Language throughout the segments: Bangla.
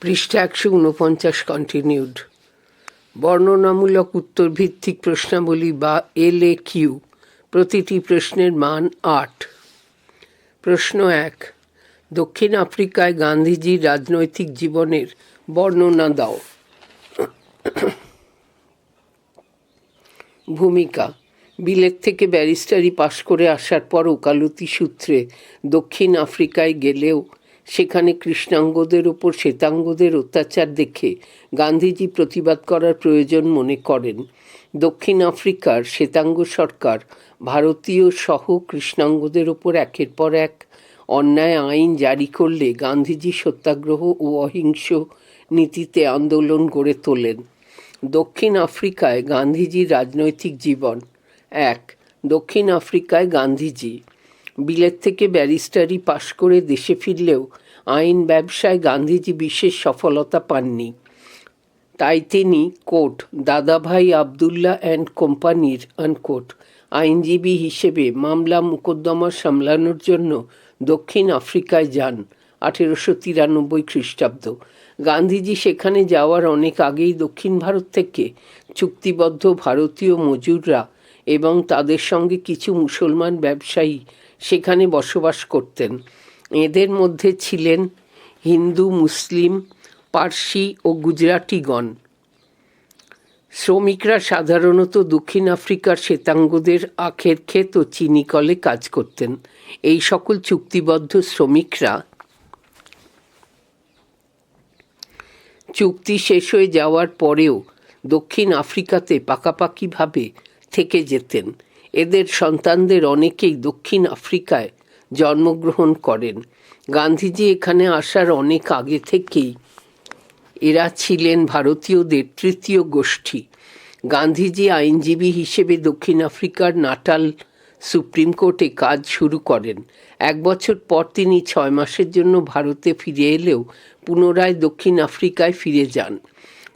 পৃষ্ঠা 149 কন্টিনিউড। বর্ণনামূলক উত্তরভিত্তিক প্রশ্নাবলী বা LAQ। প্রতিটি প্রশ্নের মান 8। প্রশ্ন 1। দক্ষিণ আফ্রিকায় গান্ধীজির রাজনৈতিক জীবনের বর্ণনা দাও। ভূমিকা: বিলেত থেকে ব্যারিস্টারি পাশ করে আসার পর ওকালতি সূত্রে দক্ষিণ আফ্রিকায় গেলেও সেখানে কৃষ্ণাঙ্গদের ওপর শ্বেতাঙ্গদের অত্যাচার দেখে গান্ধীজি প্রতিবাদ করার প্রয়োজন মনে করেন। দক্ষিণ আফ্রিকার শ্বেতাঙ্গ সরকার ভারতীয় সহ কৃষ্ণাঙ্গদের ওপর একের পর এক অন্যায় আইন জারি করলে গান্ধীজি সত্যাগ্রহ ও অহিংস নীতিতে আন্দোলন গড়ে তোলেন। দক্ষিণ আফ্রিকায় গান্ধীজির রাজনৈতিক জীবন। 1। দক্ষিণ আফ্রিকায় গান্ধীজি বিলেত থেকে ব্যারিস্টারি পাশ করে দেশে ফিরলেও আইন ব্যবসায় গান্ধীজি বিশেষ সফলতা পাননি। তাই তিনি কোট দাদাভাই আবদুল্লাহ অ্যান্ড কোম্পানির আনকোট আইনজীবী হিসেবে মামলা মোকদ্দমা সামলানোর জন্য দক্ষিণ আফ্রিকায় যান। 1893 খ্রিস্টাব্দ। গান্ধীজি সেখানে যাওয়ার অনেক আগেই দক্ষিণ ভারত থেকে চুক্তিবদ্ধ ভারতীয় মজুররা এবং তাদের সঙ্গে কিছু মুসলমান ব্যবসায়ী সেখানে বসবাস করতেন। এদের মধ্যে ছিলেন হিন্দু, মুসলিম, পার্সি ও গুজরাটিগণ। শ্রমিকরা সাধারণত দক্ষিণ আফ্রিকার শ্বেতাঙ্গদের আখের ক্ষেত ও চিনি কলে কাজ করতেন। এই সকল চুক্তিবদ্ধ শ্রমিকরা চুক্তি শেষ হয়ে যাওয়ার পরেও দক্ষিণ আফ্রিকাতে পাকাপাকিভাবে থেকে যেতেন। এদের সন্তানদের অনেকেই দক্ষিণ আফ্রিকায় জন্মগ্রহণ করেন। গান্ধীজি এখানে আসার অনেক আগে থেকেই এরা ছিলেন ভারতীয়দের তৃতীয় গোষ্ঠী। গান্ধীজি আইনজীবী হিসেবে দক্ষিণ আফ্রিকার নাটাল সুপ্রিম কোর্টে কাজ শুরু করেন। 1 বছর পর তিনি 6 মাসের জন্য ভারতে ফিরে এলেও পুনরায় দক্ষিণ আফ্রিকায় ফিরে যান।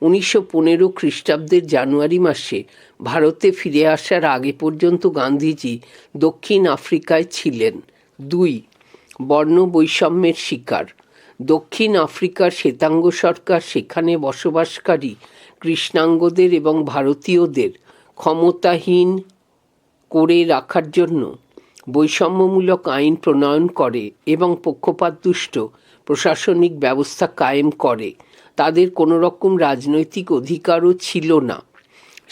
1915 খ্রিস্টাব্দের জানুয়ারি মাসে ভারতে ফিরে আসার আগে পর্যন্ত গান্ধীজি দক্ষিণ আফ্রিকায় ছিলেন। 2। বর্ণ বৈষম্যের শিকার। দক্ষিণ আফ্রিকার শ্বেতাঙ্গ সরকার সেখানে বসবাসকারী কৃষ্ণাঙ্গদের এবং ভারতীয়দের ক্ষমতাহীন করে রাখার জন্য বৈষম্যমূলক আইন প্রণয়ন করে এবং পক্ষপাতদুষ্ট প্রশাসনিক ব্যবস্থা কায়েম করে। তাদের কোনো রকম রাজনৈতিক অধিকারও ছিল না।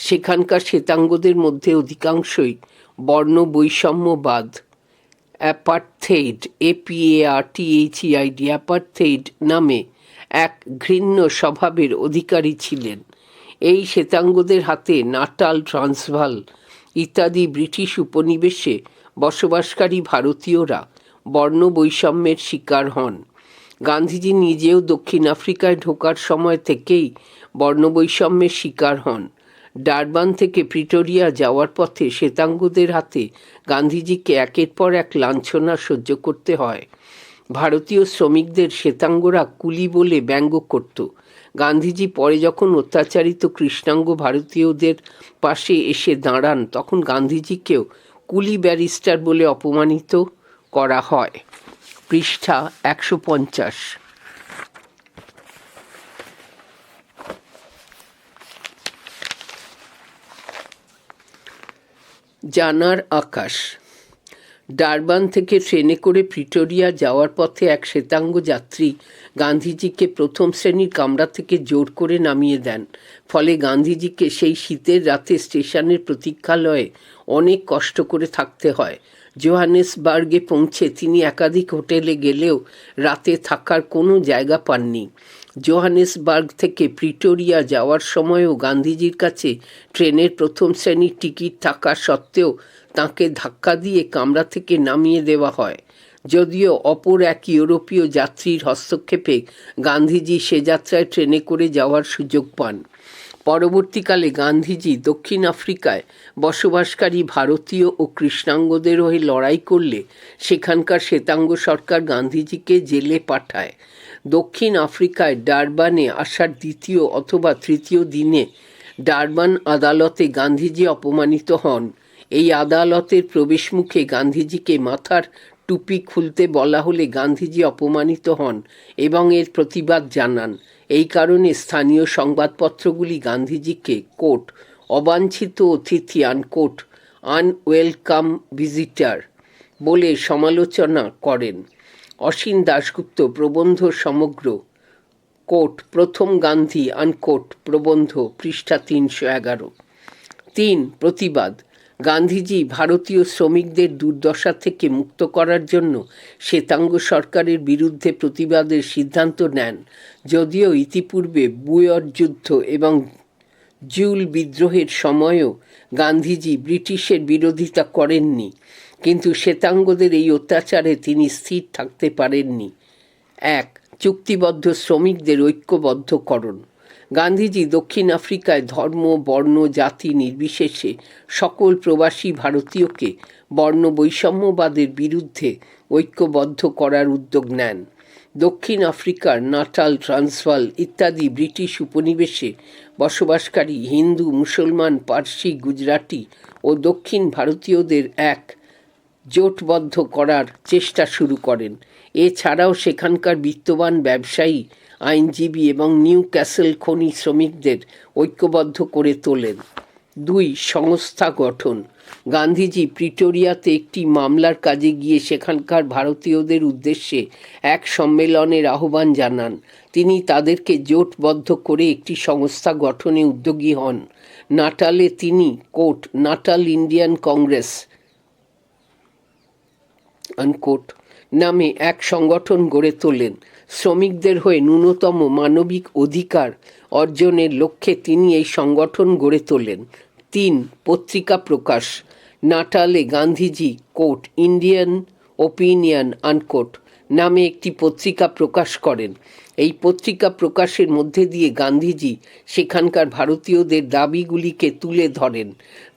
সেখানকার শ্বেতাঙ্গদের মধ্যে অধিকাংশই বর্ণ বৈষম্যবাদ অ্যাপার্থেইড অ্যাপার্থেইড নামে এক ঘৃণ্য স্বভাবের অধিকারী ছিলেন। এই শ্বেতাঙ্গদের হাতে নাটাল, ট্রান্সভাল ইত্যাদি ব্রিটিশ উপনিবেশে বসবাসকারী ভারতীয়রা বর্ণ বৈষম্যের শিকার হন। গান্ধীজি নিজেও দক্ষিণ আফ্রিকায় ঢোকার সময় থেকেই বর্ণ বৈষম্যের শিকার হন। ডারবান থেকে প্রিটোরিয়া যাওয়ার পথে শ্বেতাঙ্গদের হাতে গান্ধীজিকে একের পর এক লাঞ্ছনা সহ্য করতে হয়। ভারতীয় শ্রমিকদের শ্বেতাঙ্গরা কুলি বলে ব্যঙ্গ করত। গান্ধীজি পরে যখন অত্যাচারিত কৃষ্ণাঙ্গ ভারতীয়দের পাশে এসে দাঁড়ান তখন গান্ধীজিকেও কুলি ব্যারিস্টার বলে অপমানিত করা হয়। পৃষ্ঠা 150। জানার আকাশ। ডারবান থেকে ট্রেনে করে প্রিটোরিয়া যাওয়ার পথে এক শ্বেতাঙ্গ যাত্রী গান্ধীজিকে প্রথম শ্রেণীর কামরা থেকে জোর করে নামিয়ে দেন। ফলে গান্ধীজিকে সেই শীতের রাতে স্টেশনের প্রতীক্ষালয়ে অনেক কষ্ট করে থাকতে হয়। জোহানেসবার্গে পৌঁছে তিনি একাধিক হোটেলে গেলেও রাতে থাকার কোনো জায়গা পাননি। জোহানেসবার্গ থেকে প্রিটোরিয়া যাওয়ার সময়ও গান্ধীজির কাছে ট্রেনের প্রথম শ্রেণীর টিকিট থাকা সত্ত্বেও তাঁকে ধাক্কা দিয়ে কামরা থেকে নামিয়ে দেওয়া হয়। যদিও অপর এক ইউরোপীয় যাত্রীর হস্তক্ষেপে গান্ধীজি সে যাত্রায় ট্রেনে করে যাওয়ার সুযোগ পান। পরবর্তীকালে গান্ধীজি দক্ষিণ আফ্রিকায় বসবাসকারী ভারতীয় ও কৃষ্ণাঙ্গদের হয়ে লড়াই করলে সেখানকার শ্বেতাঙ্গ সরকার গান্ধীজিকে জেলে পাঠায়। দক্ষিণ আফ্রিকায় ডারবানে আসার দ্বিতীয় অথবা তৃতীয় দিনে ডারবান আদালতে গান্ধীজি অপমানিত হন। এই আদালতের প্রবেশমুখে গান্ধীজিকে মাথার টুপি খুলতে বলা হলে গান্ধীজি অপমানিত হন এবং এর প্রতিবাদ জানান। এই কারণে স্থানীয় সংবাদপত্রগুলি গান্ধীজিকে কোট অবাঞ্ছিত অতিথি আনকোট আনওয়েলকাম ভিজিটার বলে সমালোচনা করেন। অসীম দাশগুপ্ত প্রবন্ধ সমগ্র কোট প্রথম গান্ধী আনকোট প্রবন্ধ পৃষ্ঠা 311। 3. প্রতিবাদ। গান্ধীজি ভারতীয় শ্রমিকদের দুর্দশা থেকে মুক্ত করার জন্য শ্বেতাঙ্গ সরকারের বিরুদ্ধে প্রতিবাদের সিদ্ধান্ত নেন। যদিও ইতিপূর্বে বুয়র যুদ্ধ এবং জুল বিদ্রোহের সময়ও গান্ধীজি ব্রিটিশের বিরোধিতা করেননি, কিন্তু শ্বেতাঙ্গদের এই অত্যাচারে তিনি স্থির থাকতে পারেননি। 1. চুক্তিবদ্ধ শ্রমিকদের ঐক্যবদ্ধকরণ। গান্ধীজি দক্ষিণ আফ্রিকায় ধর্ম, বর্ণ, জাতি নির্বিশেষে সকল প্রবাসী ভারতীয়কে বর্ণ বৈষম্যবাদের বিরুদ্ধে ঐক্যবদ্ধ করার উদ্যোগ নেন। দক্ষিণ আফ্রিকার নাটাল, ট্রান্সভাল ইত্যাদি ব্রিটিশ উপনিবেশে বসবাসকারী হিন্দু, মুসলমান, পার্সি, গুজরাটি ও দক্ষিণ ভারতীয়দের এক জোটবদ্ধ করার চেষ্টা শুরু করেন। এছাড়াও সেখানকার বিত্তবান ব্যবসায়ী, আইনজীবী এবং নিউ ক্যাসেল খনি শ্রমিকদের ঐক্যবদ্ধ করে তোলেন। 2. সংস্থা গঠন। গান্ধীজি প্রিটোরিয়াতে একটি মামলার কাজে গিয়ে সেখানকার ভারতীয়দের উদ্দেশ্যে এক সম্মেলনের আহ্বান জানান। তিনি তাদেরকে জোটবদ্ধ করে একটি সংস্থা গঠনে উদ্যোগী হন। নাটালে তিনি quote Natal Indian Congress unquote নামে এক সংগঠন গড়ে তোলেন। শ্রমিকদের হয়ে ন্যূনতম মানবিক অধিকার অর্জনের লক্ষ্যে তিনি এই সংগঠন গড়ে তোলেন। 3. পত্রিকা প্রকাশ। নাটালে Gandhiji quote Indian opinion unquote নামে একটি পত্রিকা প্রকাশ করেন। এই পত্রিকা প্রকাশের মধ্যে দিয়ে গান্ধীজি সেখানকার ভারতীয়দের দাবিগুলিকে তুলে ধরেন,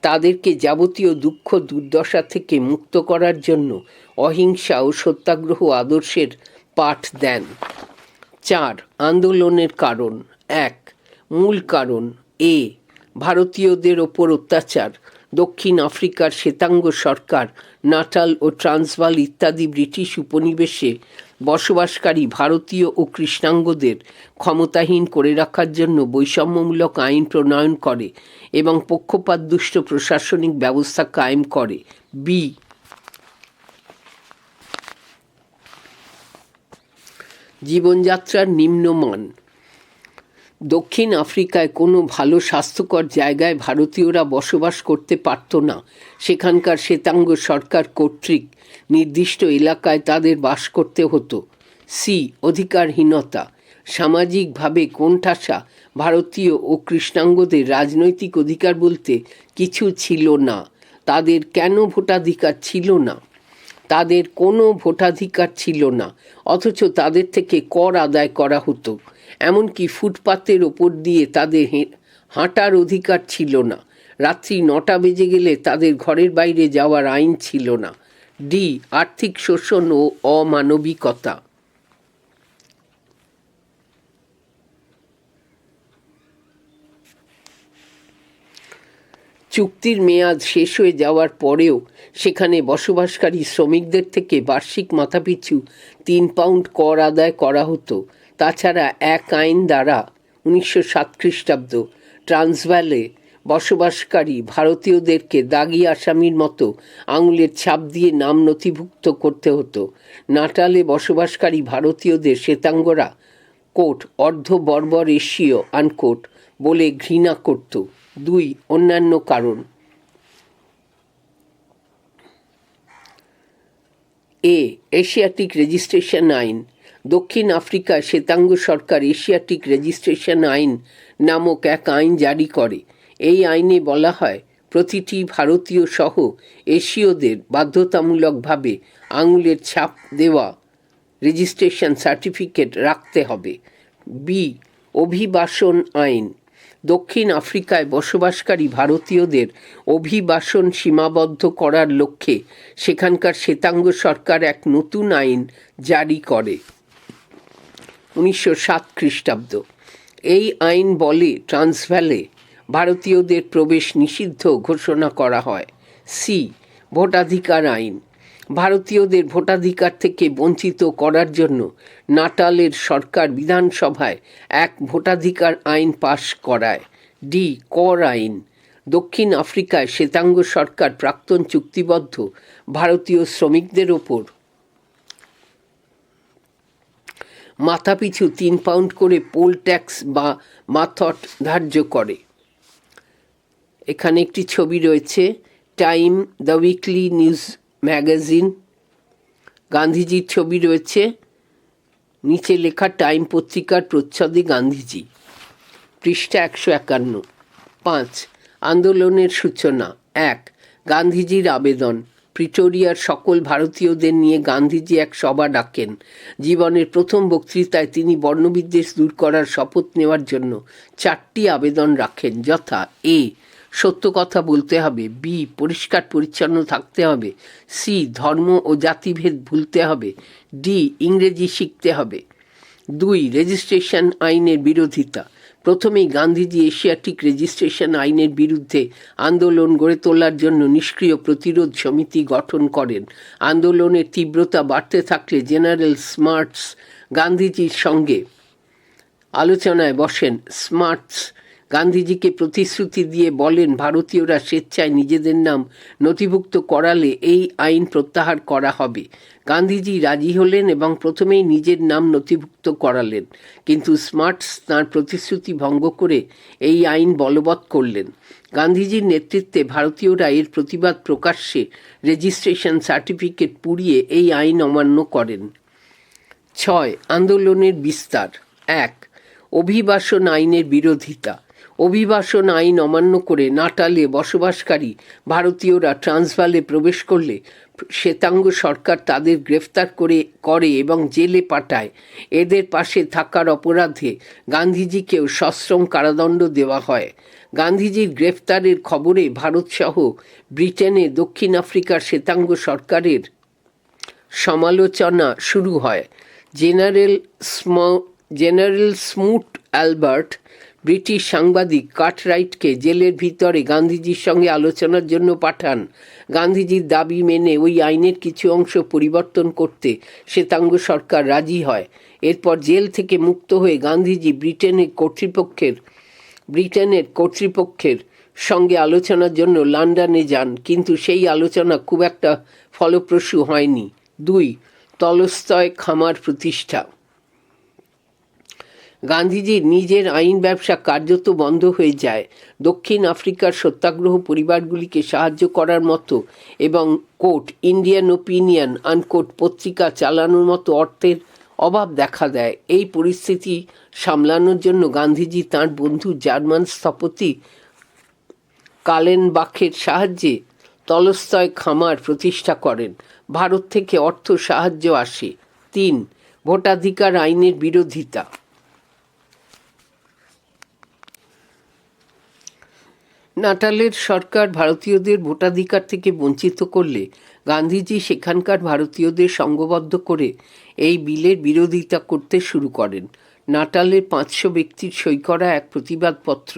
তাদেরকে যাবতীয় দুঃখ দুর্দশা থেকে মুক্ত করার জন্য অহিংসা ও সত্যাগ্রহ আদর্শের পাঠ দেন। 4. আন্দোলনের কারণ। 1. মূল কারণ। এ. ভারতীয়দের ওপর অত্যাচার। দক্ষিণ আফ্রিকার শ্বেতাঙ্গ সরকার নাটাল ও ট্রান্সভাল ইত্যাদি ব্রিটিশ উপনিবেশে বসবাসকারী ভারতীয় ও কৃষ্ণাঙ্গদের ক্ষমতাহীন করে রাখার জন্য বৈষম্যমূলক আইন প্রণয়ন করে এবং পক্ষপাতদুষ্ট প্রশাসনিক ব্যবস্থা কায়েম করে। বি. জীবনযাত্রার নিম্নমান। দক্ষিণ আফ্রিকায় কোনো ভালো স্বাস্থ্যকর জায়গায় ভারতীয়রা বসবাস করতে পারত না। সেখানকার শ্বেতাঙ্গ সরকার কর্তৃক নির্দিষ্ট এলাকায় তাদের বাস করতে হতো। সি. অধিকারহীনতা। সামাজিকভাবে কোণঠাসা ভারতীয় ও কৃষ্ণাঙ্গদের রাজনৈতিক অধিকার বলতে কিছু ছিল না। তাদের কেন ভোটাধিকার ছিল না? তাদের কোনো ভোটাধিকার ছিল না, অথচ তাদের থেকে কর আদায় করা হতো। এমনকি ফুটপাতের ওপর দিয়ে তাদের হাঁটার অধিকার ছিল না। রাত্রি 9টা বেজে গেলে তাদের ঘরের বাইরে যাওয়ার আইন ছিল না। ডি. আর্থিক শোষণ ও অমানবিকতা। চুক্তির মেয়াদ শেষ হয়ে যাওয়ার পরেও সেখানে বসবাসকারী শ্রমিকদের থেকে বার্ষিক মাথাপিছু 3 পাউন্ড কর আদায় করা হতো। তাছাড়া এক আইন দ্বারা 1907 খ্রিস্টাব্দ ট্রান্সভালে বসবাসকারী ভারতীয়দেরকে দাগি আসামির মতো আঙুলের ছাপ দিয়ে নাম নথিভুক্ত করতে হতো। নাটালে বসবাসকারী ভারতীয়দের শ্বেতাঙ্গরা কোট অর্ধ বর্বর এশীয় আনকোট বলে ঘৃণা করত। 2. অন্যান্য কারণ। এ. এশিয়াটিক রেজিস্ট্রেশন আইন। দক্ষিণ আফ্রিকায় শ্বেতাঙ্গ সরকার এশিয়াটিক রেজিস্ট্রেশন আইন নামক এক আইন জারি করে। এই আইনে বলা হয় প্রতিটি ভারতীয় সহ এশীয়দের বাধ্যতামূলকভাবে আঙুলের ছাপ দেওয়া রেজিস্ট্রেশন সার্টিফিকেট রাখতে হবে। বি. অভিবাসন আইন। দক্ষিণ আফ্রিকায় বসবাসকারী ভারতীয়দের অভিবাসন সীমাবদ্ধ করার লক্ষ্যে সেখানকার শ্বেতাঙ্গ সরকার এক নতুন আইন জারি করে 1907 খ্রিস্টাব্দ। এই আইন বলে ট্রান্সভালে ভারতীয়দের প্রবেশ নিষিদ্ধ ঘোষণা করা হয়। সি. ভোটাধিকার আইন। ভারতীয়দের ভোটাধিকার থেকে বঞ্চিত করার জন্য নাটালের সরকার বিধানসভায় এক ভোটাধিকার আইন পাশ করায়। ডি, কর আইন। দক্ষিণ আফ্রিকায় শ্বেতাঙ্গ সরকার প্রাক্তন চুক্তিবদ্ধ ভারতীয় শ্রমিকদের ওপর মাথাপিছু 3 পাউন্ড করে পোল ট্যাক্স বা মাথট ধার্য করে। এখানে একটি ছবি রয়েছে, time, the weekly news magazine. গান্ধীজির ছবি রয়েছে, নিচে লেখা টাইম পত্রিকার প্রচ্ছদে গান্ধীজি, পৃষ্ঠা 151। 5. আন্দোলনের সূচনা। 1. গান্ধীজির আবেদন। প্রিটোরিয়ার সকল ভারতীয়দের নিয়ে গান্ধীজি এক সভা ডাকেন। জীবনের প্রথম বক্তৃতায় তিনি বর্ণবিদ্বেষ দূর করার শপথ নেওয়ার জন্য 4টি আবেদন রাখেন, যথা: এ, সত্য কথা বলতে হবে; বি, পরিষ্কার পরিচ্ছন্ন থাকতে হবে; সি, ধর্ম ও জাতিভেদ ভুলতে হবে; ডি, ইংরেজি শিখতে হবে। 2. রেজিস্ট্রেশন আইনের বিরোধিতা। প্রথমেই গান্ধীজি এশিয়াটিক রেজিস্ট্রেশন আইনের বিরুদ্ধে আন্দোলন গড়ে তোলার জন্য নিষ্ক্রিয় প্রতিরোধ সমিতি গঠন করেন। আন্দোলনের তীব্রতা বাড়তে থাকলে জেনারেল স্মার্টস গান্ধীজির সঙ্গে আলোচনায় বসেন। স্মার্টস গান্ধীজিকে প্রতিশ্রুতি দিয়ে বলেন, ভারতীয়রা স্বেচ্ছায় নিজেদের নাম নথিভুক্ত করালে এই আইন প্রত্যাহার করা হবে। গান্ধীজি রাজি হলেন এবং প্রথমেই নিজের নাম নথিভুক্ত করালেন, কিন্তু স্মার্টস তাঁর প্রতিশ্রুতি ভঙ্গ করে এই আইন বলবৎ করলেন। গান্ধীজির নেতৃত্বে ভারতীয়রা এর প্রতিবাদ প্রকাশ্যে রেজিস্ট্রেশন সার্টিফিকেট পুড়িয়ে এই আইন অমান্য করেন। 6. আন্দোলনের বিস্তার। 1. অভিবাসন আইনের বিরোধিতা। অভিবাসন আইন অমান্য করে নাটালে বসবাসকারী ভারতীয়রা ট্রান্সভালে প্রবেশ করলে শ্বেতাঙ্গ সরকার তাদের গ্রেফতার করে এবং জেলে পাঠায়। এদের পাশে থাকার অপরাধে গান্ধীজিকেও সশ্রম কারাদণ্ড দেওয়া হয়। গান্ধীজির গ্রেফতারের খবরে ভারতসহ ব্রিটেনে দক্ষিণ আফ্রিকার শ্বেতাঙ্গ সরকারের সমালোচনা শুরু হয়। জেনারেল স্মুট অ্যালবার্ট ব্রিটিশ সাংবাদিক কার্টরাইটকে জেলের ভিতরে গান্ধীজির সঙ্গে আলোচনার জন্য পাঠান। গান্ধীজির দাবি মেনে ওই আইনের কিছু অংশ পরিবর্তন করতে শ্বেতাঙ্গ সরকার রাজি হয়। এরপর জেল থেকে মুক্ত হয়ে গান্ধীজি ব্রিটেনের কর্তৃপক্ষের সঙ্গে আলোচনার জন্য লন্ডনে যান, কিন্তু সেই আলোচনা খুব একটা ফলপ্রসূ হয়নি। 2. তলস্তয় খামার প্রতিষ্ঠা। গান্ধীজির নিজের আইন ব্যবসা কার্যত বন্ধ হয়ে যায়। দক্ষিণ আফ্রিকার সত্যাগ্রহ পরিবারগুলিকে সাহায্য করার মতো এবং ইন্ডিয়ান ওপিনিয়ন পত্রিকা চালানোর মতো অর্থের অভাব দেখা দেয়। এই পরিস্থিতি সামলানোর জন্য গান্ধীজি তাঁর বন্ধু জার্মান স্থপতি কালেনবাখের সাহায্যে তলস্তয় খামার প্রতিষ্ঠা করেন। ভারত থেকে অর্থ সাহায্য আসে। 3. ভোটাধিকার আইনের বিরোধিতা। নাটালের সরকার ভারতীয়দের ভোটাধিকার থেকে বঞ্চিত করলে গান্ধীজি সেখানকার ভারতীয়দের সংঘবদ্ধ করে এই বিলের বিরোধিতা করতে শুরু করেন। নাটালের 500 ব্যক্তির সই করা এক প্রতিবাদপত্র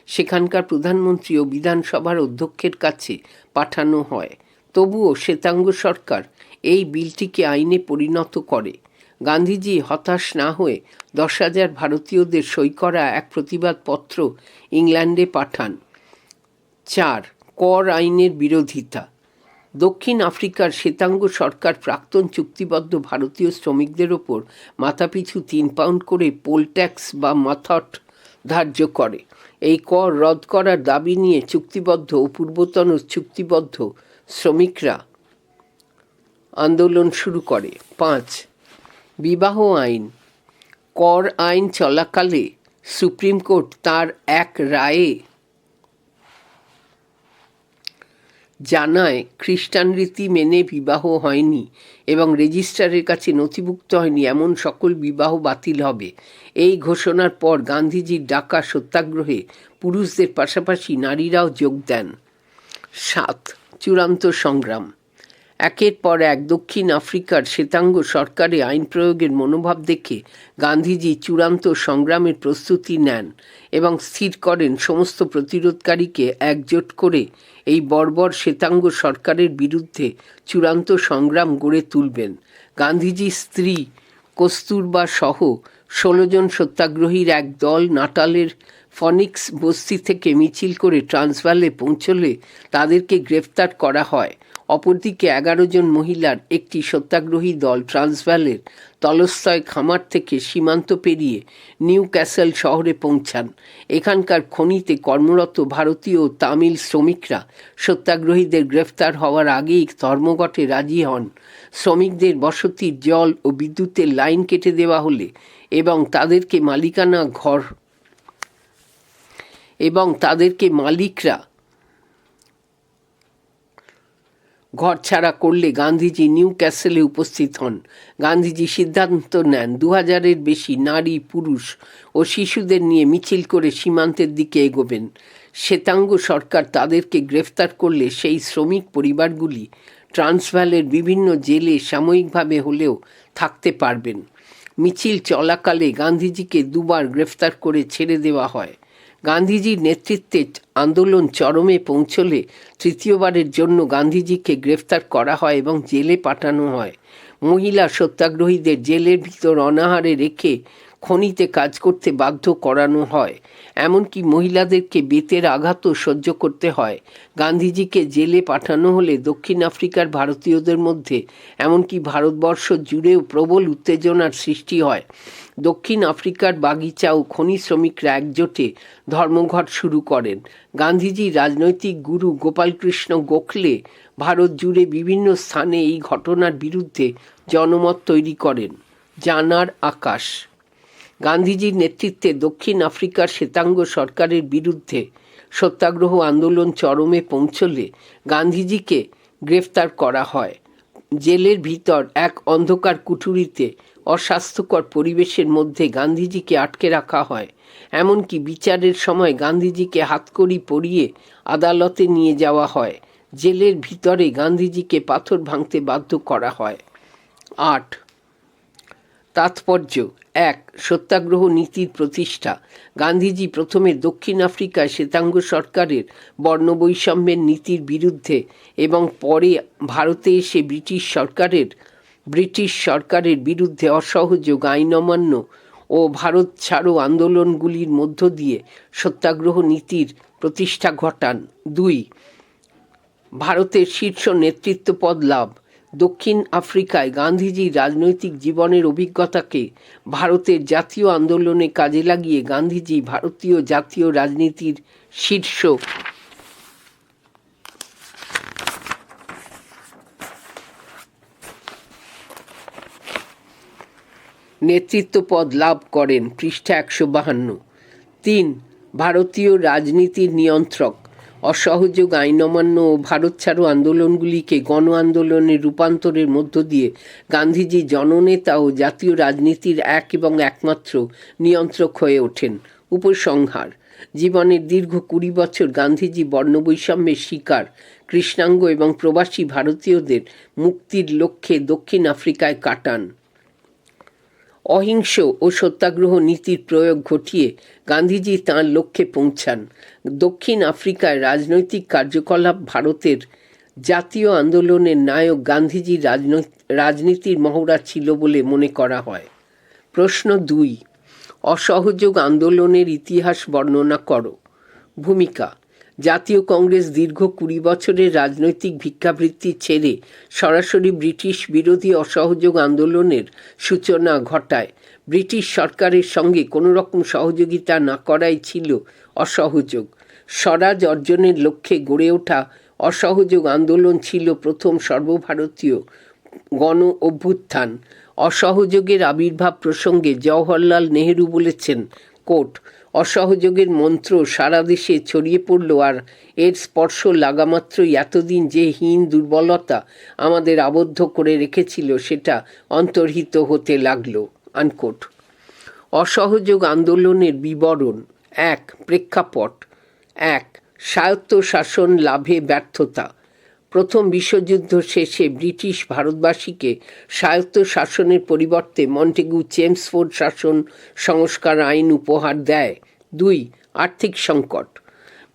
সেখানকার প্রধানমন্ত্রী ও বিধানসভার অধ্যক্ষের কাছে পাঠানো হয়। তবুও শ্বেতাঙ্গ সরকার এই বিলটিকে আইনে পরিণত করে। গান্ধীজি হতাশ না হয়ে 10,000 ভারতীয়দের সই করা এক প্রতিবাদপত্র ইংল্যান্ডে পাঠান। 4. কর আইনের বিরোধিতা। দক্ষিণ আফ্রিকার শ্বেতাঙ্গ সরকার প্রাক্তন চুক্তিবদ্ধ ভারতীয় শ্রমিকদের ওপর মাথাপিছু 3 পাউন্ড করে পোল ট্যাক্স বা মাথট ধার্য করে। এই কর রদ করার দাবি নিয়ে চুক্তিবদ্ধ ও পূর্বতন চুক্তিবদ্ধ শ্রমিকরা আন্দোলন শুরু করে। 5. বিবাহ আইন। কর আইন চলাকালে সুপ্রিম কোর্ট তার এক রায়ে জানায় খ্রিস্টান রীতি মেনে বিবাহ হয়নি এবং রেজিস্ট্রারের কাছে নথিভুক্ত হয়নি এমন সকল বিবাহ বাতিল হবে। এই ঘোষণার পর গান্ধীজির ডাকা সত্যাগ্রহে পুরুষদের পাশাপাশি নারীরাও যোগ দেন। 7. চূড়ান্ত সংগ্রাম। একের পর এক দক্ষিণ আফ্রিকার শ্বেতাঙ্গ সরকারে আইন প্রয়োগের মনোভাব দেখে গান্ধীজি চূড়ান্ত সংগ্রামের প্রস্তুতি নেন এবং স্থির করেন সমস্ত প্রতিরোধকারীকে একজোট করে এই বর্বর শ্বেতাঙ্গ সরকারের বিরুদ্ধে চূড়ান্ত সংগ্রাম গড়ে তুলবেন। গান্ধীজির স্ত্রী কস্তুরবা সহ 16 জন সত্যাগ্রহীর এক দল নাটালের ফনিক্স বস্তি থেকে মিছিল করে ট্রান্সভালে পৌঁছলে তাদেরকে গ্রেফতার করা হয়। অপরদিকে 11 জন মহিলার একটি সত্যাগ্রহী দল ট্রান্সভালের তলস্তয় খামার থেকে সীমান্ত পেরিয়ে নিউ ক্যাসেল শহরে পৌঁছান। এখানকার খনিতে কর্মরত ভারতীয় ও তামিল শ্রমিকরা সত্যাগ্রহীদের গ্রেফতার হওয়ার আগেই ধর্মঘটে রাজি হন। শ্রমিকদের বসতির জল ও বিদ্যুতের লাইন কেটে দেওয়া হলে এবং তাদেরকে মালিকরা ঘর ছাড়া করলে গান্ধীজি নিউ ক্যাসেলে উপস্থিত হন। গান্ধীজি সিদ্ধান্ত নেন 2000-এর বেশি নারী, পুরুষ ও শিশুদের নিয়ে মিছিল করে সীমান্তের দিকে এগোবেন। শ্বেতাঙ্গ সরকার তাদেরকে গ্রেফতার করলে সেই শ্রমিক পরিবারগুলি ট্রান্সভালের বিভিন্ন জেলে সাময়িকভাবে হলেও থাকতে পারবেন। মিছিল চলাকালে গান্ধীজিকে 2 বার গ্রেফতার করে ছেড়ে দেওয়া হয়। গান্ধীজির নেতৃত্বে আন্দোলন চরমে পৌঁছলে 3য়বারের জন্য গান্ধীজিকে গ্রেফতার করা হয় এবং জেলে পাঠানো হয়। মহিলা সত্যাগ্রহীদের জেলের ভিতর অনাহারে রেখে খনিতে কাজ করতে বাধ্য করানো হয়। এমনকি মহিলাদেরকে বেতের আঘাতও সহ্য করতে হয়। গান্ধীজিকে জেলে পাঠানো হলে দক্ষিণ আফ্রিকার ভারতীয়দের মধ্যে এমনকি ভারতবর্ষ জুড়েও প্রবল উত্তেজনার সৃষ্টি হয়। দক্ষিণ আফ্রিকার বাগিচা ও খনি শ্রমিকরা একজোটে ধর্মঘট শুরু করেন। গান্ধীজি রাজনৈতিক গুরু গোপালকৃষ্ণ গোখলে ভারত জুড়ে বিভিন্ন স্থানে এই ঘটনার বিরুদ্ধে জনমত তৈরি করেন। জানার আকাশ। গান্ধীজির নেতৃত্বে দক্ষিণ আফ্রিকার শ্বেতাঙ্গ সরকারের বিরুদ্ধে সত্যাগ্রহ আন্দোলন চরমে পৌঁছলে গান্ধীজিকে গ্রেফতার করা হয়। জেলের ভিতর এক অন্ধকার কুঠুরিতে অস্বাস্থ্যকর পরিবেশের মধ্যে গান্ধীজিকে আটকে রাখা হয়। এমনকি বিচারের সময় গান্ধীজিকে হাতকড়ি পরিয়ে আদালতে নিয়ে যাওয়া হয়। জেলের ভিতরে গান্ধীজিকে পাথর ভাঙতে বাধ্য করা হয়। 8. তাৎপর্য 1. সত্যাগ্রহ নীতির প্রতিষ্ঠা। গান্ধীজি প্রথমে দক্ষিণ আফ্রিকায় শ্বেতাঙ্গ সরকারের বর্ণবৈষম্যের নীতির বিরুদ্ধে এবং পরে ভারতে এসে ব্রিটিশ সরকারের বিরুদ্ধে অসহযোগ, আইন অমান্য ও ভারত ছাড়ো আন্দোলনগুলির মধ্য দিয়ে সত্যাগ্রহ নীতির প্রতিষ্ঠা ঘটান। 2. ভারতের শীর্ষ নেতৃত্ব পদ লাভ। দক্ষিণ আফ্রিকায় গান্ধীজির রাজনৈতিক জীবনের অভিজ্ঞতাকে ভারতের জাতীয় আন্দোলনে কাজে লাগিয়ে গান্ধীজি ভারতীয় জাতীয় রাজনীতির শীর্ষ নেতৃত্ব পদ লাভ করেন। পৃষ্ঠা 152। 3. ভারতীয় রাজনীতির নিয়ন্ত্রক। অসহযোগ, আইন অমান্য ও ভারত ছাড়ো আন্দোলনগুলিকে গণ আন্দোলনে রূপান্তরের মধ্য দিয়ে গান্ধীজি জননেতা ও জাতীয় রাজনীতির এক এবং একমাত্র নিয়ন্ত্রক হয়ে ওঠেন। উপসংহার: জীবনের দীর্ঘ 20 বছর গান্ধীজি বর্ণবৈষম্যের শিকার কৃষ্ণাঙ্গ এবং প্রবাসী ভারতীয়দের মুক্তির লক্ষ্যে দক্ষিণ আফ্রিকায় কাটান। অহিংস ও সত্যাগ্রহ নীতির প্রয়োগ ঘটিয়ে গান্ধীজি তাঁর লক্ষ্যে পৌঁছান। দক্ষিণ আফ্রিকায় রাজনৈতিক কার্যকলাপ ভারতের জাতীয় আন্দোলনের নায়ক গান্ধীজির রাজনীতির মহড়া ছিল বলে মনে করা হয়। প্রশ্ন 2. অসহযোগ আন্দোলনের ইতিহাস বর্ণনা করো। ভূমিকা: জাতীয় কংগ্রেস দীর্ঘ 20 বছরের রাজনৈতিক ভিক্ষাবৃত্তি ছেড়ে সরাসরি ব্রিটিশ বিরোধী অসহযোগ আন্দোলনের সূচনা ঘটায়। ব্রিটিশ সরকারের সঙ্গে কোনো রকম সহযোগিতা না করাই ছিল অসহযোগ। স্বরাজ অর্জনের লক্ষ্যে গড়ে ওঠা অসহযোগ আন্দোলন ছিল প্রথম সর্বভারতীয় গণ অভ্যুত্থান। অসহযোগের আবির্ভাব প্রসঙ্গে জওহরলাল নেহেরু বলেছেন, কোট, অসহযোগের মন্ত্র সারা দেশে ছড়িয়ে পড়ল আর এর স্পর্শ লাগামাত্রই এতদিন যে হীন দুর্বলতা আমাদের আবদ্ধ করে রেখেছিল সেটা অন্তর্হিত হতে লাগলো, আনকোট। অসহযোগ আন্দোলনের বিবরণ। 1. প্রেক্ষাপট। 1. স্বায়ত্তশাসন লাভে ব্যর্থতা। প্রথম বিশ্বযুদ্ধ শেষে ব্রিটিশ ভারতবাসীকে স্বায়ত্ত শাসনের পরিবর্তে মন্টেগু চেমসফোর্ড শাসন সংস্কার আইন উপহার দেয়। 2. আর্থিক সংকট।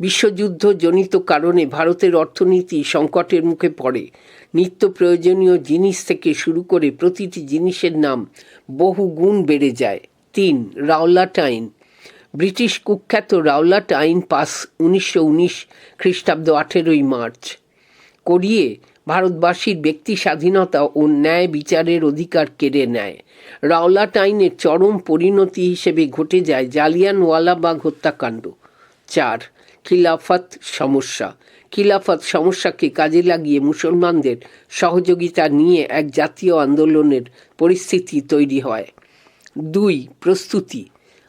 বিশ্বযুদ্ধ জনিত কারণে ভারতের অর্থনীতি সংকটের মুখে পড়ে। নিত্য প্রয়োজনীয় জিনিস থেকে শুরু করে প্রতিটি জিনিসের দাম বহু গুণ বেড়ে যায়। 3. রাওলাট আইন। ব্রিটিশ কুখ্যাত রাওলাট আইন পাস 1919 খ্রিস্টাব্দ 18 মার্চ করিয়ে ভারতবাসীর ব্যক্তি স্বাধীনতা ও ন্যায় বিচারের অধিকার কেড়ে নেয়। রাওলাট আইনের চরম পরিণতি হিসেবে ঘটে যায় জালিয়ানওয়ালাবাগ হত্যাকাণ্ড। 4. খিলাফত সমস্যা। খিলাফত সমস্যাকে কাজে লাগিয়ে মুসলমানদের সহযোগিতা নিয়ে এক জাতীয় আন্দোলনের পরিস্থিতি তৈরি হয়। 2. প্রস্তুতি।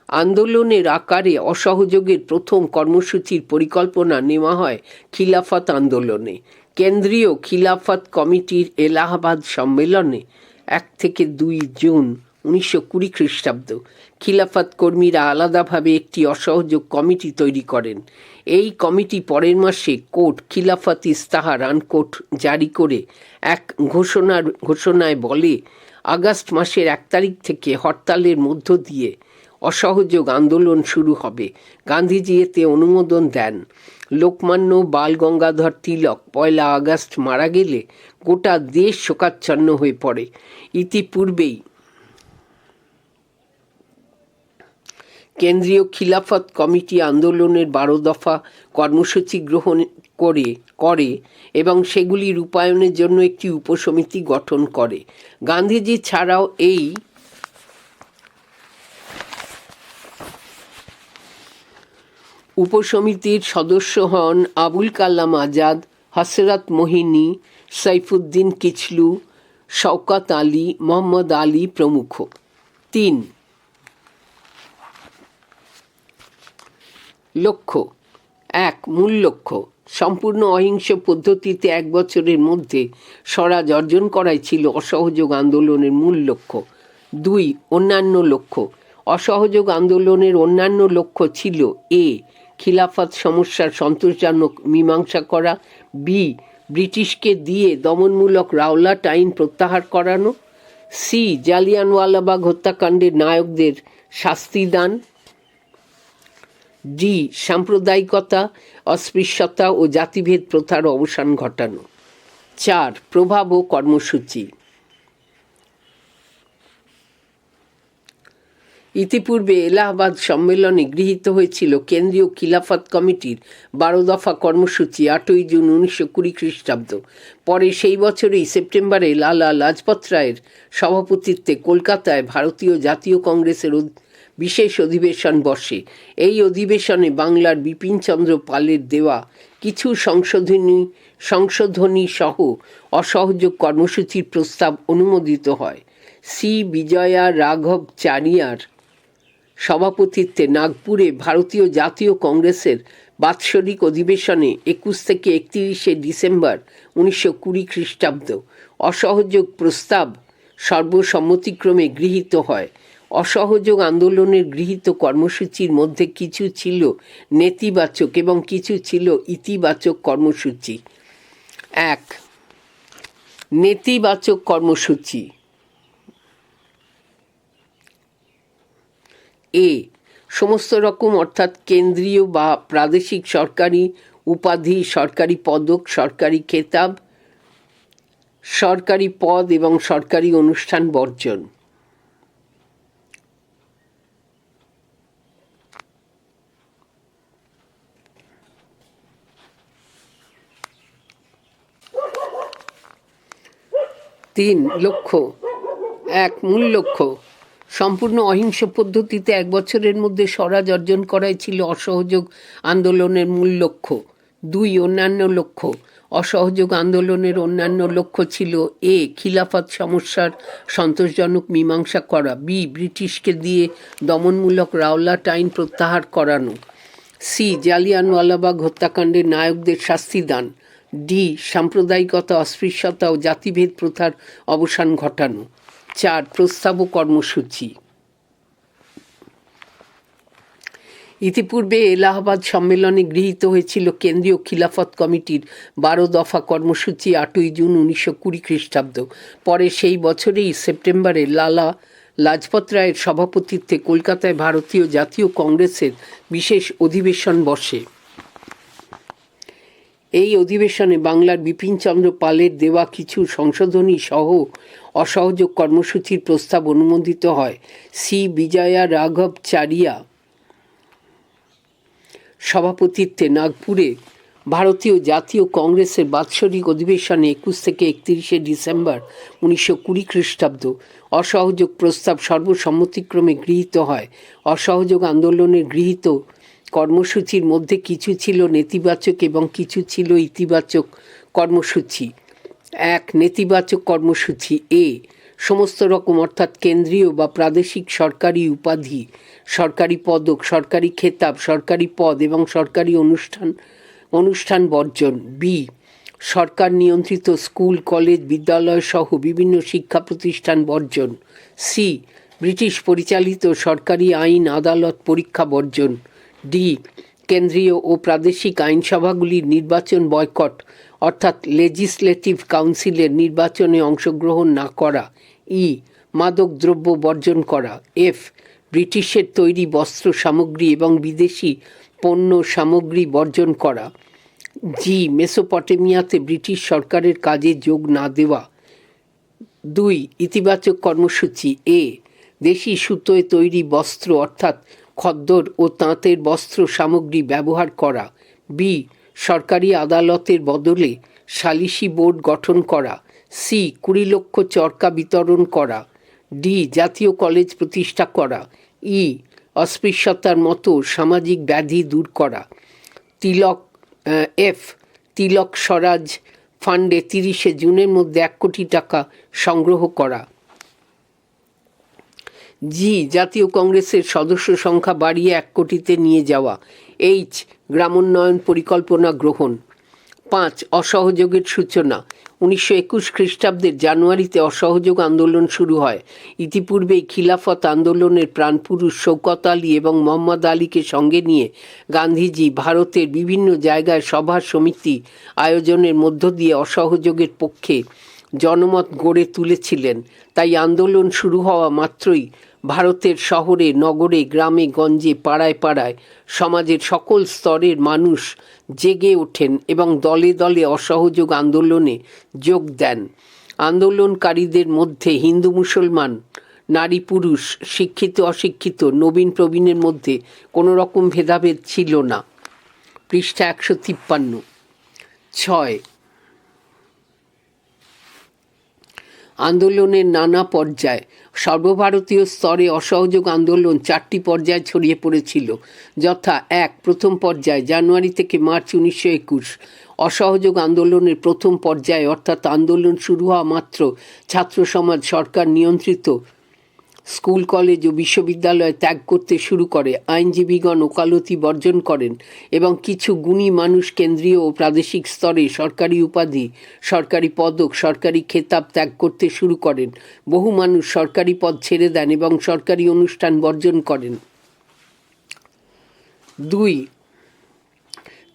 আন্দোলনের আকারে অসহযোগের প্রথম কর্মসূচির পরিকল্পনা নেওয়া হয় খিলাফত আন্দোলনে। কেন্দ্রীয় খিলাফত কমিটির এলাহাবাদ সম্মেলনে 1 থেকে 2 জুন 1920 খ্রিস্টাব্দ খিলাফত কর্মীরা আলাদাভাবে একটি অসহযোগ কমিটি তৈরি করেন। এই কমিটি পরের মাসে কোর্ট খিলাফত ইস্তাহার আনকোট জারি করে এক ঘোষণায় বলে, আগস্ট মাসের 1 তারিখ থেকে হরতালের মধ্য দিয়ে অসহযোগ আন্দোলন শুরু হবে। গান্ধীজি এতে অনুমোদন দেন। লোকমান্য বাল গঙ্গাধর তিলক 1 আগস্ট মারা গেলে গোটা দেশ শোকাচ্ছন্ন হয়ে পড়ে। ইতিপূর্বেই কেন্দ্রীয় খিলাফত কমিটি আন্দোলনের 12 দফা কর্মসূচি গ্রহণ করে এবং সেগুলি রূপায়ণের জন্য একটি উপসমিতি গঠন করে। গান্ধীজি ছাড়াও এই উপসমিতির সদস্য হন আবুল কালাম আজাদ, হসরত মোহিনী, সাইফুদ্দিন কিচলু, শওকত আলী, মোহাম্মদ আলী প্রমুখ। 3. লক্ষ্য। 1. মূল লক্ষ্য। সম্পূর্ণ অহিংস পদ্ধতিতে 1 বছরের মধ্যে স্বরাজ অর্জন করাই ছিল অসহযোগ আন্দোলনের মূল লক্ষ্য। 2. অন্যান্য লক্ষ্য। অসহযোগ আন্দোলনের অন্যান্য লক্ষ্য ছিল: এ. খিলাফত সমস্যার সন্তোষজনক মীমাংসা করা। বি. ব্রিটিশকে দিয়ে দমনমূলক রাওলাট আইন প্রত্যাহার করানো। সি. জালিয়ানওয়ালাবাগ হত্যাকাণ্ডের নায়কদের শাস্তি দান। ডি. সাম্প্রদায়িকতা, অস্পৃশ্যতা ও জাতিভেদ প্রথার অবসান ঘটানো। 4. প্রভাব ও কর্মসূচি। ইতিপূর্বে এলাহাবাদ সম্মেলনে গৃহীত হয়েছিল কেন্দ্রীয় খিলাফত কমিটির 12 দফা কর্মসূচি 8 জুন 1920 খ্রিস্টাব্দ। পরে সেই বছরেই সেপ্টেম্বরে লালা লাজপত রায়ের সভাপতিত্বে কলকাতায় ভারতীয় জাতীয় কংগ্রেসের বিশেষ অধিবেশন বসে। এই অধিবেশনে বাংলার বিপিনচন্দ্র পালের দেওয়া কিছু সংশোধনী সহ অসহযোগ কর্মসূচির প্রস্তাব অনুমোদিত হয়। সি. বিজয়া রাঘবচারিয়ার সভাপতিত্বে নাগপুরে ভারতীয় জাতীয় কংগ্রেসের বাৎসরিক অধিবেশনে 21 থেকে 31 ডিসেম্বর 1920 খ্রিস্টাব্দ অসহযোগ প্রস্তাব সর্বসম্মতিক্রমে গৃহীত হয়। অসহযোগ আন্দোলনের গৃহীত কর্মসূচির মধ্যে কিছু ছিল নেতিবাচক এবং কিছু ছিল ইতিবাচক কর্মসূচি। 1. নেতিবাচক কর্মসূচি। এ. সমস্ত রকম অর্থাৎ কেন্দ্রীয় বা প্রাদেশিক সরকারি উপাধি, সরকারি পদক, সরকারি খেতাব, সরকারি পদ এবং সরকারি অনুষ্ঠান বর্জন। 3. লক্ষ্য। 1. মূল লক্ষ্য। সম্পূর্ণ অহিংস পদ্ধতিতে 1 বছরের মধ্যে স্বরাজ অর্জন করাই ছিল অসহযোগ আন্দোলনের মূল লক্ষ্য। 2. অন্যান্য লক্ষ্য। অসহযোগ আন্দোলনের অন্যান্য লক্ষ্য ছিল: এ. খিলাফত সমস্যার সন্তোষজনক মীমাংসা করা। বি. ব্রিটিশকে দিয়ে দমনমূলক রাওলাট আইন প্রত্যাহার করানো। সি. জালিয়ানওয়ালাবাগ হত্যাকাণ্ডের নায়কদের শাস্তি দান। ডি. সাম্প্রদায়িকতা, অস্পৃশ্যতা ও জাতিভেদ প্রথার অবসান ঘটানো। 4. প্রস্তাব ও কর্মসূচি। ইতিপূর্বে এলাহাবাদ সম্মেলনে গৃহীত হয়েছিল কেন্দ্রীয় খিলাফত কমিটির 12 দফা কর্মসূচি 8ই জুন 1920 খ্রিস্টাব্দ। পরে সেই বছরেই সেপ্টেম্বরে লালা লাজপত রায়ের সভাপতিত্বে কলকাতায় ভারতীয় জাতীয় কংগ্রেসের বিশেষ অধিবেশন বসে। এই অধিবেশনে বাংলার বিপিনচন্দ্র পালের দেওয়া কিছু সংশোধনী সহ অসহযোগ কর্মসূচির প্রস্তাব অনুমোদিত হয়। সি বিজয়া রাঘবচারিয়া সভাপতিত্বে নাগপুরে ভারতীয় জাতীয় কংগ্রেসের বাৎসরিক অধিবেশনে 21 থেকে 31 ডিসেম্বর 1920 খ্রিস্টাব্দ অসহযোগ প্রস্তাব সর্বসম্মতিক্রমে গৃহীত হয়। অসহযোগ আন্দোলনের গৃহীত কর্মসূচির মধ্যে কিছু ছিল নেতিবাচক এবং কিছু ছিল ইতিবাচক কর্মসূচি। 1. নেতিবাচক কর্মসূচি এ সমস্ত রকম অর্থাৎ কেন্দ্রীয় বা প্রাদেশিক সরকারি উপাধি, সরকারি পদক, সরকারি খেতাব, সরকারি পদ এবং সরকারি অনুষ্ঠান বর্জন। বি. সরকার নিয়ন্ত্রিত স্কুল, কলেজ, বিদ্যালয় সহ বিভিন্ন শিক্ষা প্রতিষ্ঠান বর্জন। সি. ব্রিটিশ পরিচালিত সরকারি আইন, আদালত, পরীক্ষা বর্জন। ডি. কেন্দ্রীয় ও প্রাদেশিক আইনসভাগুলির নির্বাচন বয়কট অর্থাৎ লেজিসলেটিভ কাউন্সিলের নির্বাচনে অংশগ্রহণ না করা। ই. মাদক দ্রব্য বর্জন করা। এফ. ব্রিটিশের তৈরি বস্ত্র সামগ্রী এবং বিদেশি পণ্য সামগ্রী বর্জন করা। জি. মেসোপটেমিয়াতে ব্রিটিশ সরকারের কাজে যোগ না দেওয়া। 2. ইতিবাচক কর্মসূচি এ দেশি সুতোয় তৈরি বস্ত্র অর্থাৎ খদ্দর ও তাঁতের বস্ত্র সামগ্রী ব্যবহার করা। বি. সরকারি আদালতের বদলে সালিসি বোর্ড গঠন করা। সি. 20 লক্ষ চরকা বিতরণ করা। ডি. জাতীয় কলেজ প্রতিষ্ঠা করা। ই. অস্পৃশ্যতার মতো সামাজিক ব্যাধি দূর করা। এফ. তিলক স্বরাজ ফান্ডে 30 জুনের মধ্যে 1 কোটি টাকা সংগ্রহ করা। জি. জাতীয় কংগ্রেসের সদস্য সংখ্যা বাড়িয়ে 1 কোটিতে নিয়ে যাওয়া। এইচ. গ্রামোন্নয়ন পরিকল্পনা গ্রহণ। 5. অসহযোগের সূচনা 1921 খ্রিস্টাব্দের জানুয়ারিতে অসহযোগ আন্দোলন শুরু হয়। ইতিপূর্বেই খিলাফত আন্দোলনের প্রাণপুরুষ শৌকত আলী এবং মোহাম্মদ আলীকে সঙ্গে নিয়ে গান্ধীজি ভারতের বিভিন্ন জায়গায় সভা সমিতি আয়োজনের মধ্য দিয়ে অসহযোগের পক্ষে জনমত গড়ে তুলেছিলেন। তাই আন্দোলন শুরু হওয়া মাত্রই ভারতের শহরে, নগরে, গ্রামে, গঞ্জে, পাড়ায় পাড়ায় সমাজের সকল স্তরের মানুষ জেগে ওঠেন এবং দলে দলে অসহযোগ আন্দোলনে যোগ দেন। আন্দোলনকারীদের মধ্যে হিন্দু মুসলমান, নারী পুরুষ, শিক্ষিত অশিক্ষিত, নবীন প্রবীণের মধ্যে কোনো রকম ভেদাভেদ ছিল না। পৃষ্ঠা 153। 6. আন্দোলনের নানা পর্যায় সর্বভারতীয় স্তরে অসহযোগ আন্দোলন 4টি পর্যায়ে ছড়িয়ে পড়েছিল, যথা 1. প্রথম পর্যায় জানুয়ারি থেকে মার্চ 1921। অসহযোগ আন্দোলনের প্রথম পর্যায়ে অর্থাৎ আন্দোলন শুরু হওয়া মাত্র ছাত্র সমাজ সরকার নিয়ন্ত্রিত স্কুল, কলেজ ও বিশ্ববিদ্যালয় ত্যাগ করতে শুরু করে। আইনজীবীগণ ওকালতি বর্জন করেন এবং কিছু গুণী মানুষ কেন্দ্রীয় ও প্রাদেশিক স্তরে সরকারি উপাধি, সরকারি পদক, সরকারি খেতাব ত্যাগ করতে শুরু করেন। বহু মানুষ সরকারি পদ ছেড়ে দেন এবং সরকারি অনুষ্ঠান বর্জন করেন। 2.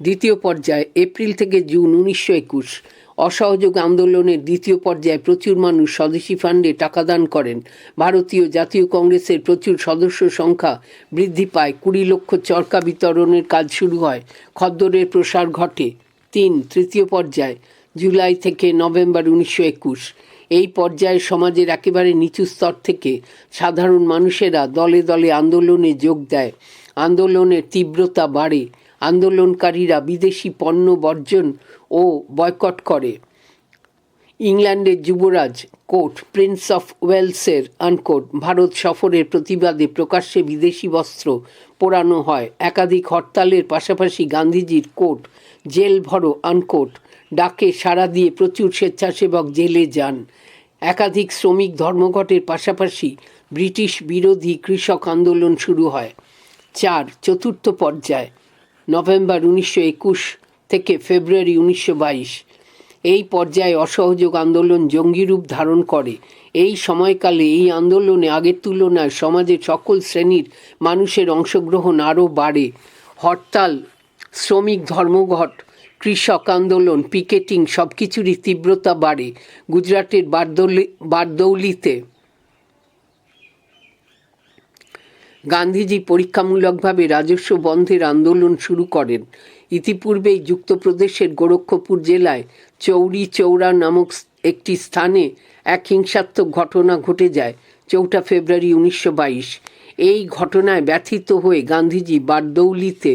দ্বিতীয় পর্যায় এপ্রিল থেকে জুন 1921। অসহযোগ আন্দোলনের দ্বিতীয় পর্যায়ে প্রচুর মানুষ স্বদেশী ফান্ডে টাকা দান করেন। ভারতীয় জাতীয় কংগ্রেসের প্রচুর সদস্য সংখ্যা বৃদ্ধি পায়। 20 লক্ষ চরকা বিতরণের কাজ শুরু হয়। খদ্দরের প্রসার ঘটে। 3. তৃতীয় পর্যায় জুলাই থেকে নভেম্বর 1921। এই পর্যায়ে সমাজের একেবারে নিচু স্তর থেকে সাধারণ মানুষেরা দলে দলে আন্দোলনে যোগ দেয়। আন্দোলনের তীব্রতা বাড়ে। আন্দোলনকারীরা বিদেশি পণ্য বর্জন ও বয়কট করে। ইংল্যান্ডের যুবরাজ কোট প্রিন্স অফ ওয়েলসের আনকোট ভারত সফরের প্রতিবাদে প্রকাশ্যে বিদেশি বস্ত্র পোড়ানো হয়। একাধিক হরতালের পাশাপাশি গান্ধীজির কোট জেল ভরো আনকোট ডাকে সাড়া দিয়ে প্রচুর স্বেচ্ছাসেবক জেলে যান। একাধিক শ্রমিক ধর্মঘটের পাশাপাশি ব্রিটিশ বিরোধী কৃষক আন্দোলন শুরু হয়। 4. চতুর্থ পর্যায় নভেম্বর 1921 থেকে ফেব্রুয়ারি 1922। এই পর্যায়ে অসহযোগ আন্দোলন জঙ্গি রূপ ধারণ করে। এই সময়কালে এই আন্দোলনে আগের তুলনায় সমাজের সকল শ্রেণীর মানুষের অংশগ্রহণ আরও বাড়ে। হরতাল, শ্রমিক ধর্মঘট, কৃষক আন্দোলন, পিকেটিং সব কিছুরই তীব্রতা বাড়ে। গুজরাটের বারদৌলিতে গান্ধীজি পরীক্ষামূলকভাবে রাজস্ব বন্ধের আন্দোলন শুরু করেন। ইতিপূর্বেই যুক্তপ্রদেশের গোরক্ষপুর জেলায় চৌরি চৌরা নামক একটি স্থানে এক হিংসাত্মক ঘটনা ঘটে যায় 4 ফেব্রুয়ারি 1922। এই ঘটনায় ব্যথিত হয়ে গান্ধীজি বারদৌলিতে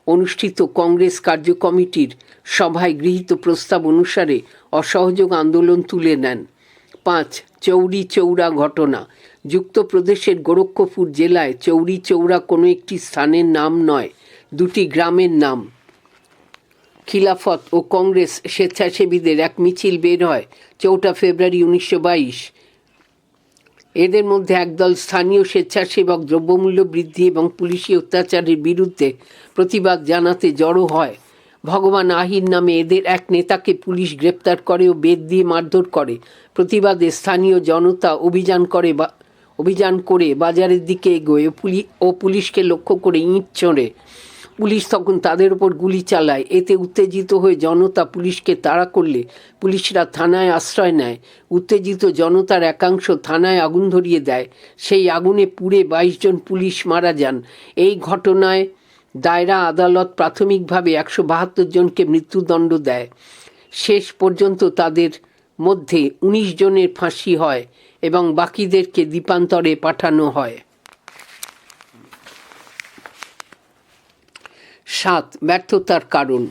অনুষ্ঠিত কংগ্রেস কার্যকমিটির সভায় গৃহীত প্রস্তাব অনুসারে অসহযোগ আন্দোলন তুলে নেন। 5 চৌরি চৌরা ঘটনা। যুক্তপ্রদেশের গোরক্ষপুর জেলায় চৌরি চৌরা কোনো একটি স্থানের নাম নয়, দুটি গ্রামের নাম। খিলাফত ও কংগ্রেস স্বেচ্ছাসেবীদের এক মিছিল বের হয় 4 ফেব্রুয়ারি 1922। এদের মধ্যে একদল স্থানীয় স্বেচ্ছাসেবক দ্রব্যমূল্য বৃদ্ধি এবং পুলিশি অত্যাচারের বিরুদ্ধে প্রতিবাদ জানাতে জড়ো হয়। ভগবান আহির নামে এদের এক নেতাকে পুলিশ গ্রেপ্তার করে ও বেত দিয়ে মারধর করে। প্রতিবাদে স্থানীয় জনতা অভিযান করে বাজারের দিকে এগোয় ও পুলিশকে লক্ষ্য করে ইঁট ছোঁড়ে। পুলিশ তখন তাদের ওপর গুলি চালায়। এতে উত্তেজিত হয়ে জনতা পুলিশকে তাড়া করলে পুলিশরা থানায় আশ্রয় নেয়। উত্তেজিত জনতার একাংশ থানায় আগুন ধরিয়ে দেয়। সেই আগুনে পুড়ে 22 জন পুলিশ মারা যান। এই ঘটনায় দায়রা আদালত প্রাথমিকভাবে 172 জনকে মৃত্যুদণ্ড দেয়। শেষ পর্যন্ত তাদের মধ্যে 19 জনের ফাঁসি হয় এবং বাকিদেরকে দ্বীপান্তরে পাঠানো হয়। 7 ব্যর্থতার কারণ।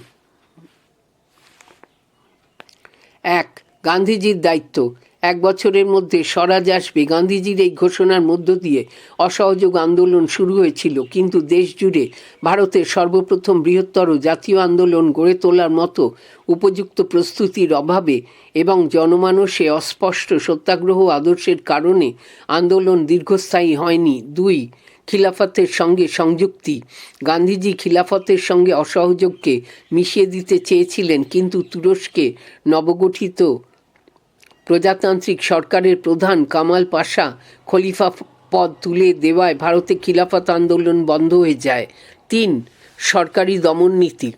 1 গান্ধীজির দায়িত্ব। 1 বছরের মধ্যে স্বরাজ আসবে, গান্ধীজির এই ঘোষণার মধ্য দিয়ে অসহযোগ আন্দোলন শুরু হয়েছিল। কিন্তু দেশ জুড়ে ভারতের সর্বপ্রথম বৃহত্তর জাতীয় আন্দোলন গড়ে তোলার মতো উপযুক্ত প্রস্তুতির অভাবে এবং জনমানসে অস্পষ্ট সত্যাগ্রহ আদর্শের কারণে আন্দোলন দীর্ঘস্থায়ী হয়নি। 2 খিলাফতের সঙ্গে সংযুক্তি। গান্ধীজি খিলাফতের সঙ্গে অসহযোগকে মিশিয়ে দিতে চেয়েছিলেন, কিন্তু তুরস্কে নবগঠিত প্রজাতান্ত্রিক সরকারের প্রধান কামাল পাশা খলিফা পদ তুলে দেওয়ায় ভারতে খিলাফত আন্দোলন বন্ধ হয়ে যায়। 3 সরকারি দমননীতি।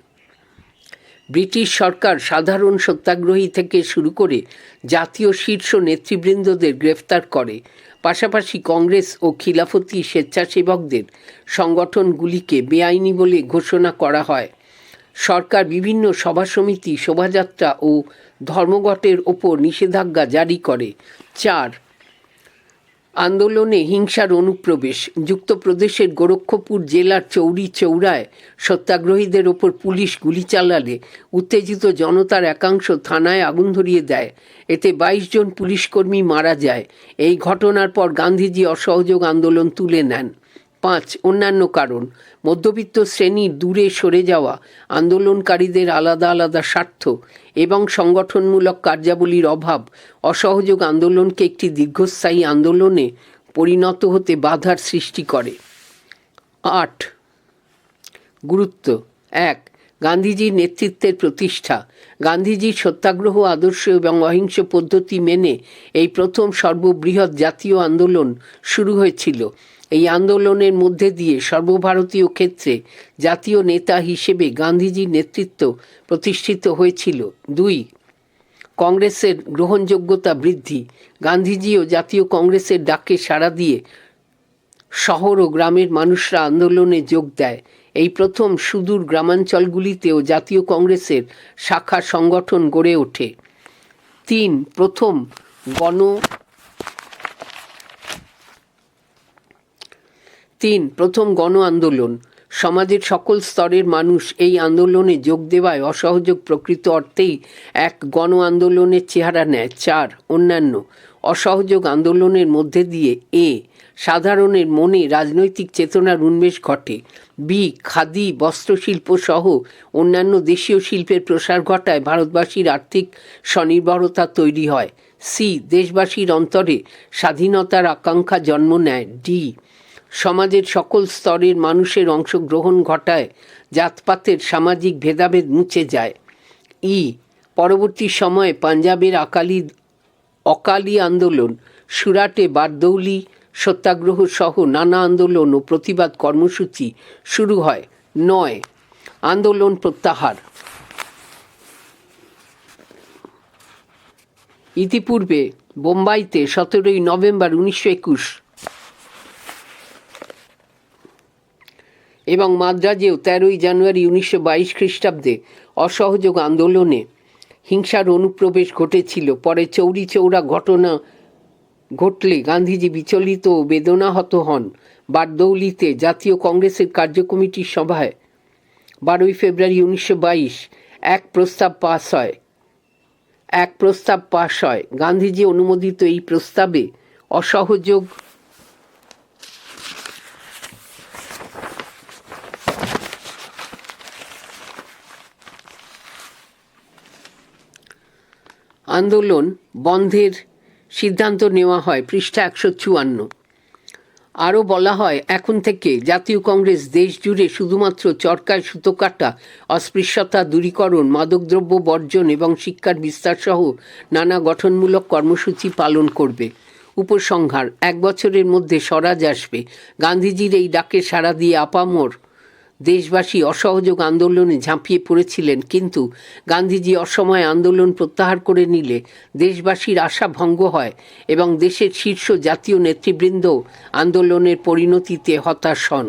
ব্রিটিশ সরকার সাধারণ সত্যাগ্রহী থেকে শুরু করে জাতীয় শীর্ষ নেতৃবৃন্দদের গ্রেফতার করে। পাশাপাশি কংগ্রেস ও খিলাফতি স্বেচ্ছাসেবকদের সংগঠনগুলিকে বেআইনি বলে ঘোষণা করা হয়। সরকার বিভিন্ন সভা সমিতি, শোভাযাত্রা ও ধর্মঘটের ওপর নিষেধাজ্ঞা জারি করে। 4 আন্দোলনে হিংসার অনুপ্রবেশ। যুক্তপ্রদেশের গোরক্ষপুর জেলার চৌরি চৌরায় সত্যাগ্রহীদের ওপর পুলিশ গুলি চালালে উত্তেজিত জনতার একাংশ থানায় আগুন ধরিয়ে দেয়। এতে 22 জন পুলিশকর্মী মারা যায়। এই ঘটনার পর গান্ধীজি অসহযোগ আন্দোলন তুলে নেন। 5 অন্যান্য কারণ। মধ্যবিত্ত শ্রেণীর দূরে সরে যাওয়া, আন্দোলনকারীদের আলাদা আলাদা স্বার্থ এবং সংগঠনমূলক কার্যাবলীর অভাব অসহযোগ আন্দোলনকে একটি দীর্ঘস্থায়ী আন্দোলনে পরিণত হতে বাধার সৃষ্টি করে। 8 গুরুত্ব। 1 গান্ধীজির নেতৃত্বের প্রতিষ্ঠা। গান্ধীজির সত্যাগ্রহ আদর্শ এবং অহিংস পদ্ধতি মেনে এই প্রথম সর্ববৃহৎ জাতীয় আন্দোলন শুরু হয়েছিল। এই আন্দোলনের মধ্যে দিয়ে সর্বভারতীয় ক্ষেত্রে জাতীয় নেতা হিসেবে গান্ধীজির নেতৃত্ব প্রতিষ্ঠিত হয়েছিল। 2 কংগ্রেসের গ্রহণযোগ্যতা বৃদ্ধি। গান্ধীজিও জাতীয় কংগ্রেসের ডাকে সাড়া দিয়ে শহর ও গ্রামের মানুষরা আন্দোলনে যোগ দেয়। এই প্রথম সুদূর গ্রামাঞ্চলগুলিতেও জাতীয় কংগ্রেসের শাখা সংগঠন গড়ে ওঠে। 3 প্রথম গণ আন্দোলন। সমাজের সকল স্তরের মানুষ এই আন্দোলনে যোগ দেওয়ায় অসহযোগ প্রকৃত অর্থেই এক গণ আন্দোলনের চেহারা নেয়। 4 অন্যান্য। অসহযোগ আন্দোলনের মধ্যে দিয়ে সাধারণের মনে রাজনৈতিক চেতনার উন্মেষ ঘটে। খাদি, বস্ত্রশিল্প সহ অন্যান্য দেশীয় শিল্পের প্রসার ঘটায় ভারতবাসীর আর্থিক স্বনির্ভরতা তৈরি হয়। দেশবাসীর অন্তরে স্বাধীনতার আকাঙ্ক্ষা জন্ম নেয়। সমাজের সকল স্তরের মানুষের অংশগ্রহণ ঘটায় জাতপাতের সামাজিক ভেদাভেদ মুছে যায়। পরবর্তী সময়ে পাঞ্জাবের অকালি আন্দোলন সুরাটে বারদৌলি সত্যাগ্রহ সহ নানা আন্দোলন ও প্রতিবাদ কর্মসূচি শুরু হয়। 9 আন্দোলন প্রত্যাহার। ইতিপূর্বে বোম্বাইতে 17 নভেম্বর 1921 এবং মাদ্রাজেও 13 জানুয়ারি 1922 খ্রিস্টাব্দে অসহযোগ আন্দোলনে হিংসার অনুপ্রবেশ ঘটেছিল। পরে চৌরি চৌরা ঘটনা ঘটলে গান্ধীজি বিচলিত ও বেদনাহত হন। বারদৌলিতে জাতীয় কংগ্রেসের কার্যকমিটির সভায় 12 ফেব্রুয়ারি 1922 এক প্রস্তাব পাস হয়। গান্ধীজি অনুমোদিত এই প্রস্তাবে অসহযোগ আন্দোলন বন্ধের সিদ্ধান্ত নেওয়া হয়। পৃষ্ঠা 154। আরও বলা হয়, এখন থেকে জাতীয় কংগ্রেস দেশ জুড়ে শুধুমাত্র চরকায় সুতো কাটা, অস্পৃশ্যতা দূরীকরণ, মাদকদ্রব্য বর্জন এবং শিক্ষার বিস্তার সহ নানা গঠনমূলক কর্মসূচি পালন করবে। উপসংহার: 1 বছরের মধ্যে স্বরাজ আসবে। গান্ধীজির এই ডাকে সাড়া দিয়ে আপামর দেশবাসী অসহযোগ আন্দোলনে ঝাঁপিয়ে পড়েছিলেন, কিন্তু গান্ধীজি অসময়ে আন্দোলন প্রত্যাহার করে নিলে দেশবাসীর আশা ভঙ্গ হয় এবং দেশের শীর্ষ জাতীয় নেতৃবৃন্দ আন্দোলনের পরিণতিতে হতাশ হন।